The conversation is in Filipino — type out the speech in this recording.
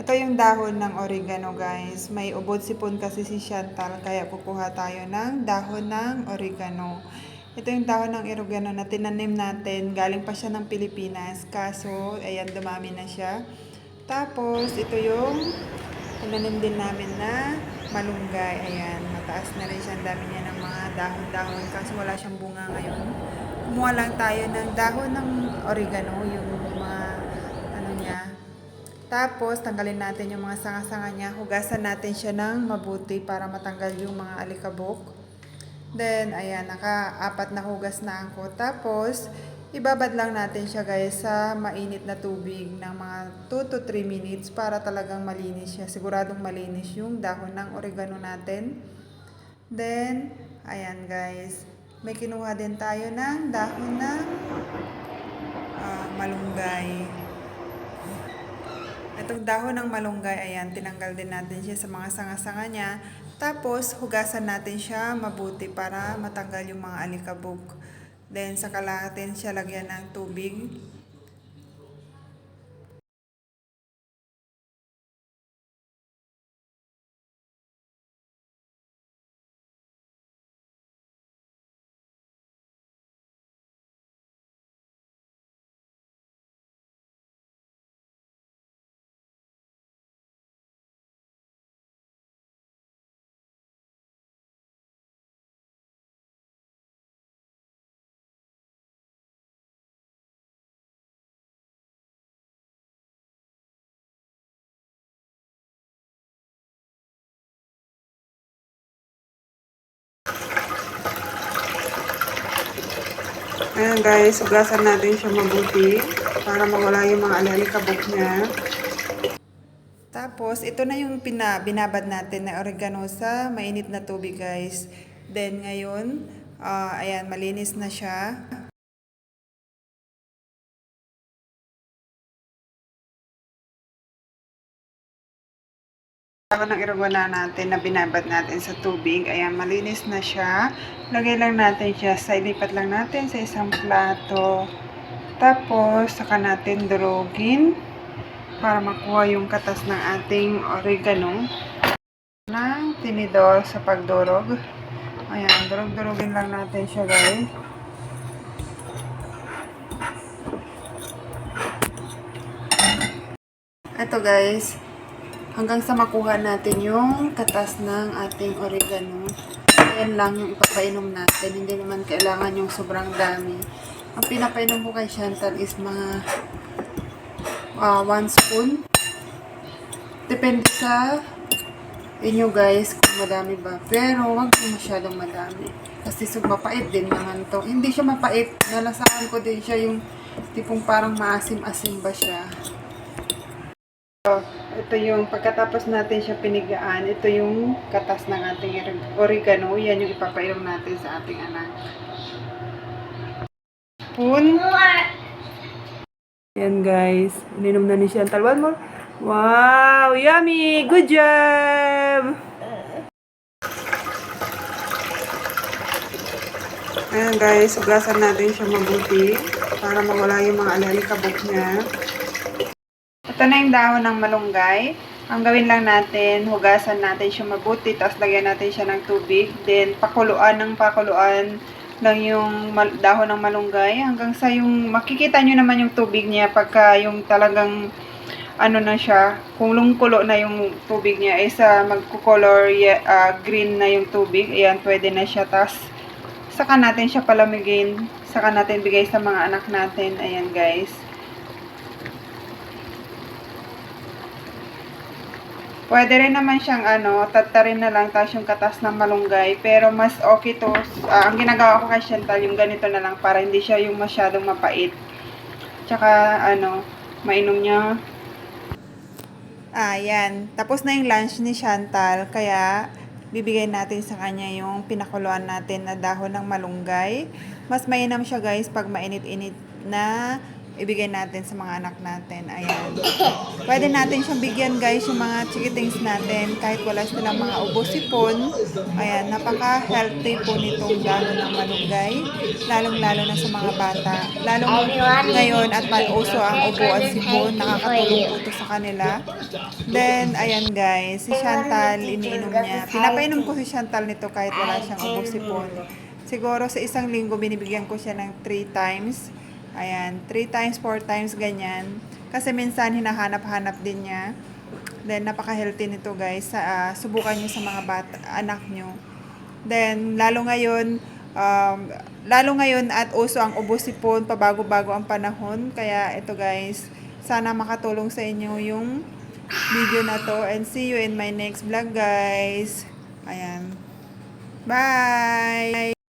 Ito yung dahon ng oregano, guys. May ubod sipon kasi si Chantal, kaya kukuha tayo ng dahon ng oregano. Ito yung dahon ng oregano na tinanim natin. Galing pa siya ng Pilipinas. Kaso, ayan, dumami na siya. Tapos, ito yung tinanim din namin na malunggay. Ayan, mataas na rin siya. Ang dami niya ng mga dahon-dahon. Kaso wala siyang bunga ngayon. Kumuha lang tayo ng dahon ng oregano, yung mga ano niya. Tapos, tanggalin natin yung mga sanga-sanga niya. Hugasan natin siya ng mabuti para matanggal yung mga alikabok. Then, ayan, naka-apat na hugas na ako. Tapos, ibabad lang natin siya, guys, sa mainit na tubig ng mga 2 to 3 minutes para talagang malinis siya. Siguradong malinis yung dahon ng oregano natin. Then, ayan, guys. May kinuha din tayo ng dahon ng malunggay. Itong dahon ng malunggay, ayan, tinanggal din natin siya sa mga sanga-sanga niya. Tapos, hugasan natin siya mabuti para matanggal yung mga alikabok. Then, saka natin siya lagyan ng tubig. Ayan, guys, hugasan natin siya mabuti para mawala yung mga alikabok niya. Tapos, ito na yung binabad natin na oregano sa mainit na tubig, guys. Then, ngayon, ayan, malinis na siya. Dahon ng irogana natin na binabad natin sa tubig. Ayan, malinis na siya. Lagay lang natin siya, ilipat lang natin sa isang plato. Tapos, saka natin durugin para makuha yung katas ng ating oregano ng tinidor sa pagdurog. Ayan, durug-durugin lang natin siya, guys. Ito, guys, hanggang sa makuha natin yung katas ng ating oregano. Ayan lang yung ipapainom natin. Hindi naman kailangan yung sobrang dami. Ang pinapainom ko kay Chantal is mga 1 spoon. Depende sa inyo, guys, kung madami ba. Pero wag yung masyadong madami. Kasi mapait din naman to. Hindi siya mapait. Nalasahan ko din siya yung tipong parang maasim-asim ba siya. Ito yung pagkatapos natin siya pinigaan, ito yung katas ng ating oregano. Yan yung ipapainom natin sa ating anak. Spoon. Yan, guys. Ininom na ni Chantal. One more. Wow! Yummy! Good job! Ayan, guys. Hugasan natin siya mabuti para mawala yung mga alikabok niya. Ito na yung dahon ng malunggay. Ang gawin lang natin, hugasan natin siya mabuti, tapos lagyan natin siya ng tubig. Then, pakuluan lang yung dahon ng malunggay hanggang sa yung makikita nyo naman yung tubig niya pagka yung talagang ano na siya, kulong-kulo na yung tubig niya, isa magkukolor green na yung tubig. Ayan, pwede na siya. Tapos, saka natin siya palamigin, saka natin bigay sa mga anak natin. Ayan, guys. Pwede rin naman siyang tatarin na lang tapos yung katas ng malunggay. Pero mas okay to. Ang ginagawa ko kay Chantal, yung ganito na lang para hindi siya yung masyadong mapait. Tsaka mainom niya. Yan. Tapos na yung lunch ni Chantal. Kaya bibigay natin sa kanya yung pinakuluan natin na dahon ng malunggay. Mas mainam siya, guys, pag mainit-init na ibigay natin sa mga anak natin. Ayan. Pwede natin siyang bigyan guys yung mga chikitings natin kahit wala silang mga ubo sipon. Ayan, napaka-healthy po nitong dahon ng malunggay. Lalong-lalo na sa mga bata. Lalong ngayon at mauso ang ubo at sipon, nakakatulong po ito sa kanila. Then, ayan guys, si Chantal, iniinom niya. Pinapainom ko si Chantal nito kahit wala siyang ubo sipon. Siguro sa isang linggo, binibigyan ko siya ng 3 times. Ayan, 3 times, 4 times, ganyan. Kasi minsan, hinahanap-hanap din niya. Then, napaka-healthy nito guys. Subukan nyo sa mga anak nyo. Then, lalo ngayon at uso ang ubo sipon, pabago-bago ang panahon. Kaya ito guys, sana makatulong sa inyo yung video na to. And see you in my next vlog guys. Ayan. Bye!